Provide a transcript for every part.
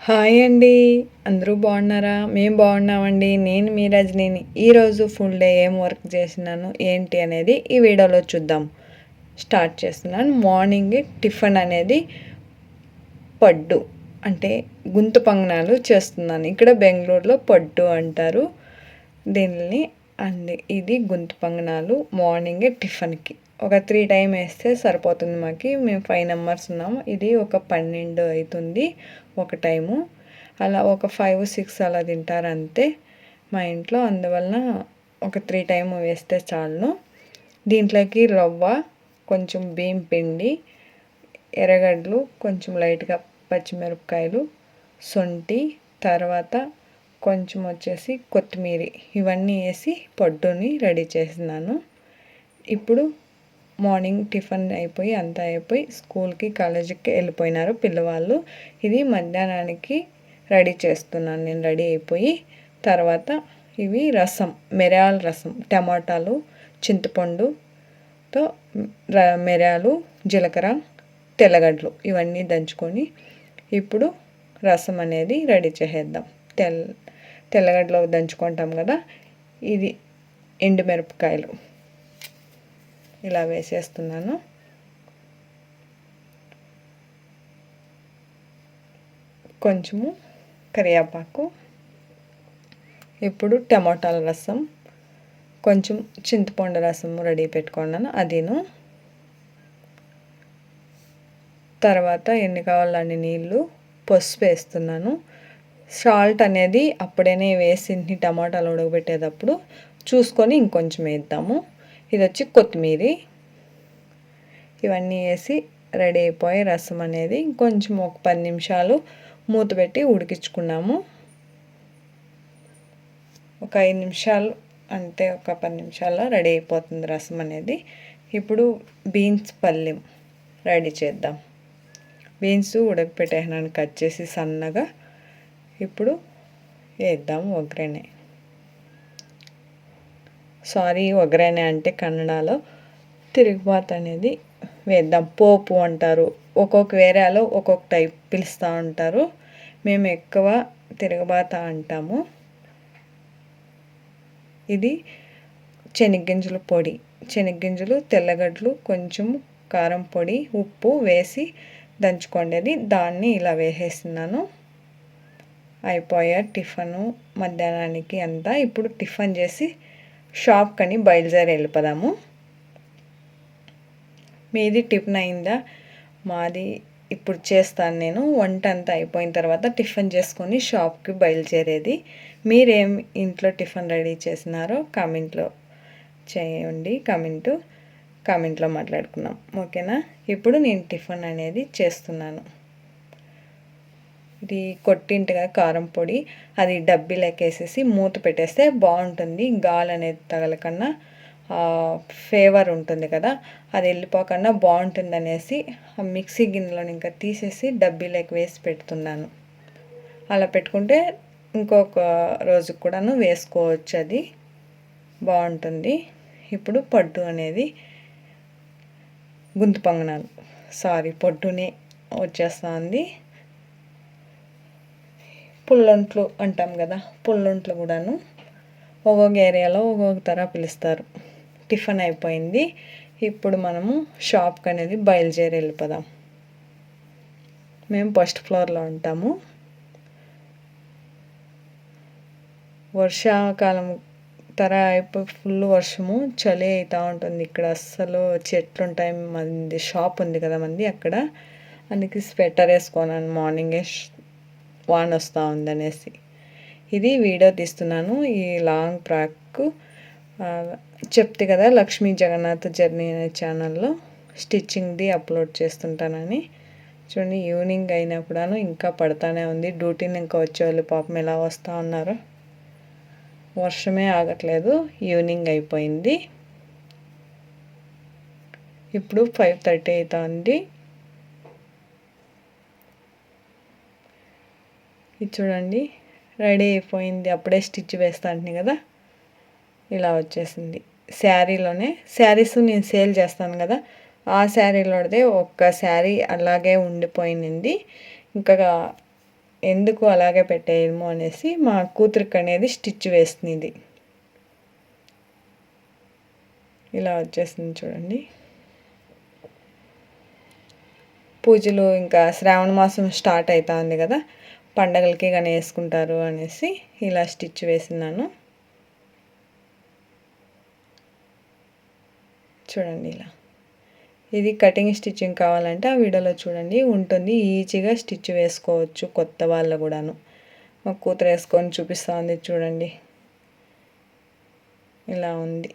Hi అండి. అందరూ బాగున్నారా? మేము బాగున్నామండి. నేను మీ రజనీని. ఈరోజు ఫుల్ డే ఏం వర్క్ చేసినాను ఏంటి అనేది ఈ వీడియోలో చూద్దాం. స్టార్ట్ చేస్తున్నాను. మార్నింగ్ టిఫిన్ అనేది పడ్డు అంటే గుంత పొంగనాలు చేస్తున్నాను. ఇక్కడ బెంగళూరులో పడ్డు అంటారు దీనిని. ఇది గుంత పొంగనాలు మార్నింగ్ టిఫిన్కి ఒక 3 టైం వేస్తే సరిపోతుంది. మేము 5 మెంబర్స్ ఉన్నాము. ఇది ఒక 12 అవుతుంది ఒక టైము. అలా ఒక 5, 6 అలా తింటారు అంతే మా ఇంట్లో. అందువలన ఒక 3 టైం వేస్తే చాలును. దీంట్లోకి రవ్వ, కొంచెం బియ్యం పిండి, ఎర్రగడ్డలు, కొంచెం లైట్గా పచ్చిమిరపకాయలు, శొంఠి, తర్వాత కొంచెం వచ్చేసి కొత్తిమీర, ఇవన్నీ వేసి పడ్డుని రెడీ చేసినాను. ఇప్పుడు మార్నింగ్ టిఫిన్ అయిపోయి అంతా అయిపోయి స్కూల్కి కాలేజీకి వెళ్ళిపోయినారు పిల్లవాళ్ళు. ఇది మధ్యాహ్నానికి రెడీ చేస్తున్నాను నేను. రెడీ అయిపోయి తర్వాత ఇవి రసం, మిరియాల రసం, టమాటాలు, చింతపండుతో మిరియాలు, జీలకర్ర, తెల్లగడ్డలు ఇవన్నీ దంచుకొని ఇప్పుడు రసం అనేది రెడీ చేసేద్దాం. తెల్లగడ్డలో దంచుకుంటాం కదా, ఇది ఎండుమిరపకాయలు ఇలా వేసేస్తున్నాను. కొంచెము కరివేపాకు, ఇప్పుడు టమాటాల రసం, కొంచెం చింతపండు రసం రెడీ పెట్టుకున్నాను అదిను. తర్వాత ఎన్ని కావాలని నీళ్ళు, పసుపు వేస్తున్నాను. సాల్ట్ అనేది అప్పుడనే వేసి టమాటాలు ఉడకబెట్టేటప్పుడు చూసుకొని ఇంకొంచెం వేద్దాము. ఇది వచ్చి కొత్తిమీర, ఇవన్నీ వేసి రెడీ అయిపోయి రసం అనేది ఇంకొంచెం ఒక 10 నిమిషాలు మూత పెట్టి ఉడికించుకున్నాము. ఒక 5 నిమిషాలు అంటే ఒక 10 నిమిషాల్లో రెడీ అయిపోతుంది రసం అనేది. ఇప్పుడు బీన్స్ పల్లెం రెడీ చేద్దాం. బీన్స్ ఉడకపెట్టేసినాను కట్ చేసి సన్నగా. ఇప్పుడు వేద్దాం ఒగ్గరణే. ఒగ్గరణే అంటే కన్నడలో తిరుగుబాతు అనేది వేద్దాం. పోపు అంటారు, ఒక్కొక్క ఏరియాలో ఒక్కొక్క టైప్ పిలుస్తూ ఉంటారు. మేము ఎక్కువ తిరుగుబాత అంటాము. ఇది శనగగింజల పొడి, శనగగింజలు, తెల్లగడ్డలు, కొంచెం కారం పొడి, ఉప్పు వేసి దంచుకోండి. దాన్ని ఇలా వేసేస్తున్నాను. అయిపోయా టిఫను మధ్యాహ్నానికి అంతా. ఇప్పుడు టిఫిన్ చేసి షాప్కని బయలుదేరి వెళ్ళిపోదాము. మీది టిఫిన్ అయిందా? మాది ఇప్పుడు చేస్తాను నేను. వంట అంతా అయిపోయిన తర్వాత టిఫిన్ చేసుకొని షాప్కి బయలుదేరేది. మీరేం ఇంట్లో టిఫిన్ రెడీ చేసినారో కామెంట్లో చేయండి. కామెంట్లో మాట్లాడుకున్నాం, ఓకేనా? ఇప్పుడు నేను టిఫిన్ అనేది చేస్తున్నాను. ఇది కొట్టింటిగా కారం పొడి, అది డబ్బీలోకి వేసేసి మూత పెట్టేస్తే బాగుంటుంది. గాలి అనేది తగలకన్నా ఫ్లేవర్ ఉంటుంది కదా, అది వెళ్ళిపోకుండా బాగుంటుంది అనేసి ఆ మిక్సీ గిన్నెలో ఇంకా తీసేసి డబ్బీలోకి వేసి పెడుతున్నాను. అలా పెట్టుకుంటే ఇంకొక రోజుకు కూడాను వేసుకోవచ్చు, అది బాగుంటుంది. ఇప్పుడు పడ్డు అనేది గుంత పొంగనాలు పడ్డునే వచ్చేస్తుంది. పుల్లొంట్లు అంటాం కదా, పుల్లొంట్లు కూడాను ఒక్కొక్క ఏరియాలో ఒక్కొక్క తర పిలుస్తారు. టిఫిన్ అయిపోయింది. ఇప్పుడు మనము షాప్కి అనేది బయలుదేరి వెళ్ళిపోదాం. మేము ఫస్ట్ ఫ్లోర్లో ఉంటాము. వర్షాకాలం తర అయిపోయి ఫుల్ వర్షము, చలి అవుతూ ఉంటుంది ఇక్కడ. అస్సలు చెట్లు ఉంటాయి. మంది షాప్ ఉంది కదా మంది అక్కడ, అందుకే స్వెటర్ వేసుకున్నాను మార్నింగే, వాన వస్తూ ఉందనేసి. ఇది వీడియో తీస్తున్నాను. ఈ లాంగ్ ఫ్రాక్ చెప్తే కదా లక్ష్మీ జగన్నాథ్ జర్నీ అనే ఛానల్లో స్టిచ్చింగ్ది అప్లోడ్ చేస్తుంటానని. చూడండి, ఈవినింగ్ అయినా కూడాను ఇంకా పడతానే ఉంది. డ్యూటీని ఇంకా వచ్చేవాళ్ళు పాపం ఎలా వస్తూ ఉన్నారు. వర్షమే ఆగట్లేదు. ఈవినింగ్ అయిపోయింది. ఇప్పుడు 5:30 అవుతుంది. ఇది చూడండి, రెడీ అయిపోయింది. అప్పుడే స్టిచ్ వేస్తా అంటున్నాను కదా, ఇలా వచ్చేసింది. శారీస్ నేను సేల్ చేస్తాను కదా, ఆ శారీలోదే ఒక్క శారీ అలాగే ఉండిపోయింది. ఇంకా ఎందుకు అలాగే పెట్టేయము అనేసి మా కూతురికి అనేది స్టిచ్ వేస్తుంది. ఇలా వచ్చేసింది చూడండి. పూజలు ఇంకా శ్రావణ మాసం స్టార్ట్ అవుతా ఉంది కదా, పండగలకి కానీ వేసుకుంటారు అనేసి ఇలా స్టిచ్ వేసినాను. చూడండి ఇలా. ఇది కటింగ్ స్టిచ్చింగ్ కావాలంటే ఆ వీడియోలో చూడండి, ఉంటుంది. ఈజీగా స్టిచ్ వేసుకోవచ్చు కొత్త వాళ్ళు కూడాను. మా కూతురు వేసుకొని చూపిస్తూ ఉంది చూడండి. ఇలా ఉంది.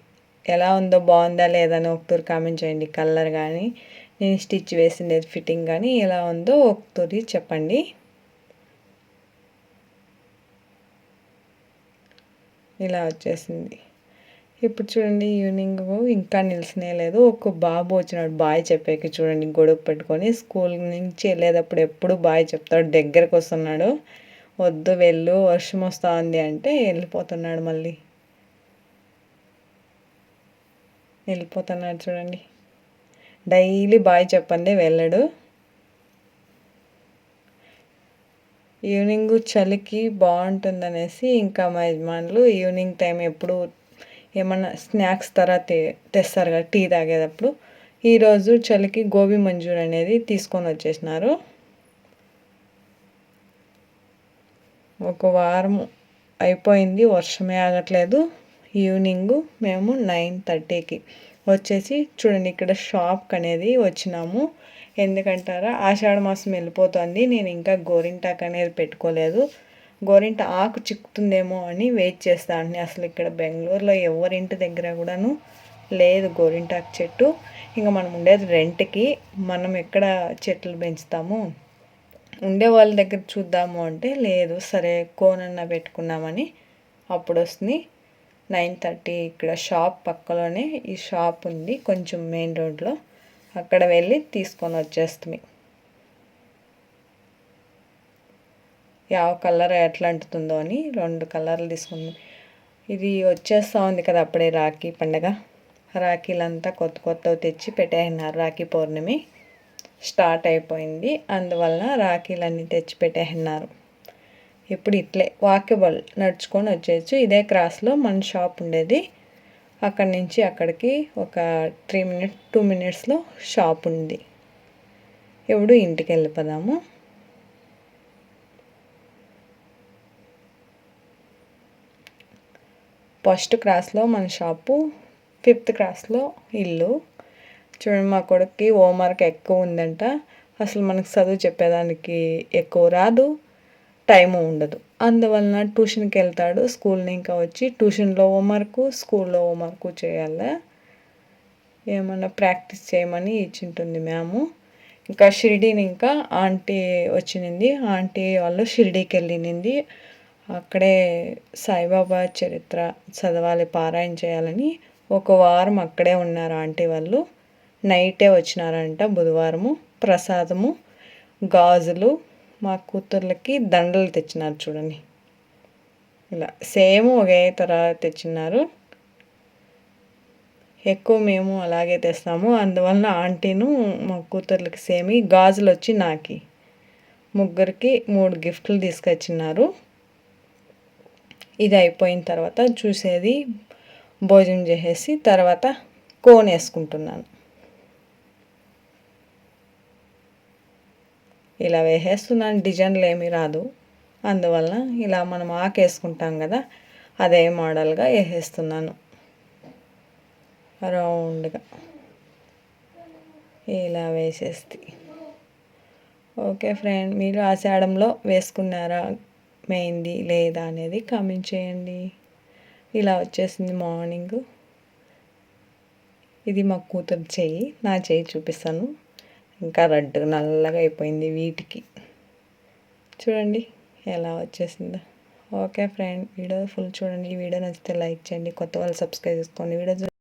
ఎలా ఉందో, బాగుందా లేదని ఒకసారి కామెంట్ చేయండి. కలర్ కానీ నేను స్టిచ్ వేసింది ఫిట్టింగ్ కానీ ఎలా ఉందో ఒకసారి చెప్పండి. ఇలా వచ్చేసింది. ఇప్పుడు చూడండి, ఈవినింగ్ ఇంకా నిలిచినే లేదు. ఒక బాబు వచ్చినాడు బాయ్ చెప్పాక. చూడండి, గొడుగు పెట్టుకొని స్కూల్ నుంచి వెళ్ళేటప్పుడు ఎప్పుడు బాయ్ చెప్తాడు. దగ్గరకు వస్తున్నాడు. వద్దు వెళ్ళు, వర్షం వస్తూ ఉంది అంటే వెళ్ళిపోతున్నాడు. మళ్ళీ వెళ్ళిపోతున్నాడు చూడండి. డైలీ బాయ్ చెప్పండి వెళ్ళడు. ఈవినింగ్ చలికి బాగుంటుందనేసి ఇంకా మా యజమానులు ఈవినింగ్ టైం ఎప్పుడు ఏమన్నా స్నాక్స్ తర్వాత తెస్తారు కదా టీ తాగేటప్పుడు, ఈరోజు చలికి గోబీ మంచూరి అనేది తీసుకొని వచ్చేసినారు. ఒక వారం అయిపోయింది, వర్షమే ఆగట్లేదు. ఈవినింగ్ మేము 9:30కి వచ్చేసి చూడండి ఇక్కడ షాప్కి అనేది వచ్చినాము. ఎందుకంటారా, ఆషాఢ మాసం వెళ్ళిపోతుంది. నేను ఇంకా గోరింటాకు అనేది పెట్టుకోలేదు. గోరింట ఆకు చిక్కుతుందేమో అని వెయిట్ చేస్తాను. అసలు ఇక్కడ బెంగళూరులో ఎవరింటి దగ్గర కూడాను లేదు గోరింటాకు చెట్టు. ఇంకా మనం ఉండేది రెంట్కి, మనం ఎక్కడ చెట్లు పెంచుతాము. ఉండే వాళ్ళ దగ్గర చూద్దాము అంటే లేదు. సరే కోనన్న పెట్టుకున్నామని అప్పుడు వస్తుంది. 9:30 ఇక్కడ షాప్ పక్కలోనే ఈ షాప్ ఉంది, కొంచెం మెయిన్ రోడ్లో. అక్కడ వెళ్ళి తీసుకొని వచ్చేస్తుంది. ಯಾವ కలర్ ఎట్లా అంటుతుందో అని 2 కలర్లు తీసుకుంది. ఇది వచ్చేస్తూ ఉంది కదా, అప్పుడే రాఖీ పండగ. రాఖీలంతా కొత్తవి తెచ్చి పెట్టేసినారు. రాఖీ పౌర్ణమి స్టార్ట్ అయిపోయింది, అందువలన రాఖీలన్నీ తెచ్చి పెట్టేసినారు. ఇప్పుడు ఇట్లే వాకబుల్ నడుచుకొని వచ్చేయచ్చు. ఇదే క్రాస్లో మన షాప్ ఉండేది. అక్కడి నుంచి అక్కడికి ఒక 2 మినిట్స్లో షాప్ ఉంది. ఇప్పుడు ఇంటికి వెళ్ళిపోదాము. ఫస్ట్ క్రాస్లో మన షాపు, 5th క్రాస్లో ఇల్లు. చూడండి, మా కొడుక్కి హోంవర్క్ ఎక్కువ ఉందంట. అసలు మనకు చదువు చెప్పేదానికి ఎక్కువ రాదు, టైము ఉండదు. అందువలన ట్యూషన్కి వెళ్తాడు. స్కూల్ని ఇంకా వచ్చి ట్యూషన్లో హోంవర్క్, స్కూల్లో హోంవర్క్ చేయాలి. ఏమన్నా ప్రాక్టీస్ చేయమని ఇచ్చింటుంది మ్యాము. ఇంకా షిరిడీని ఇంకా ఆంటీ వచ్చింది. ఆంటీ వాళ్ళు షిరిడీకి వెళ్ళింది. అక్కడే సాయిబాబా చరిత్ర చదవాలి, పారాయణ చేయాలని ఒక వారం అక్కడే ఉన్నారు ఆంటీ వాళ్ళు. నైటే వచ్చినారంట బుధవారము. ప్రసాదము, గాజులు, మా కూతుర్లకి దండలు తెచ్చినారు చూడండి. ఇలా సేమ్ ఒకే తరహా తెచ్చినారు. ఎక్కువ మేము అలాగే తెస్తాము. అందువలన ఆంటీను మా కూతుర్లకి సేమ్. గాజులు వచ్చి నాకి ముగ్గురికి 3 గిఫ్ట్లు తీసుకొచ్చినారు. ఇది అయిపోయిన తర్వాత చూసేది భోజనం చేసేసి తర్వాత కోన్ వేసుకుంటున్నాను. ఇలా వేసేస్తున్నాను. డిజైన్లు ఏమీ రాదు, అందువలన ఇలా మనం ఆకు వేసుకుంటాం కదా, అదే మోడల్గా వేసేస్తున్నాను రౌండ్గా. ఇలా వేసేస్తే ఓకే ఫ్రెండ్, మీరు ఆషాఢంలో వేసుకున్నారా మెహందీ లేదా అనేది కామెంట్ చేయండి. ఇలా వచ్చేసింది మార్నింగ్. ఇది మా కూతురు చెయ్యి, నా చెయ్యి చూపిస్తాను. ఇంకా రెడ్ నల్లగా అయిపోయింది వీటికి. చూడండి ఎలా వచ్చేసిందో. ఓకే ఫ్రెండ్, వీడియో ఫుల్ చూడండి. ఈ వీడియో నచ్చితే లైక్ చేయండి. కొత్త వాళ్ళు సబ్స్క్రైబ్ చేసుకోండి. వీడియో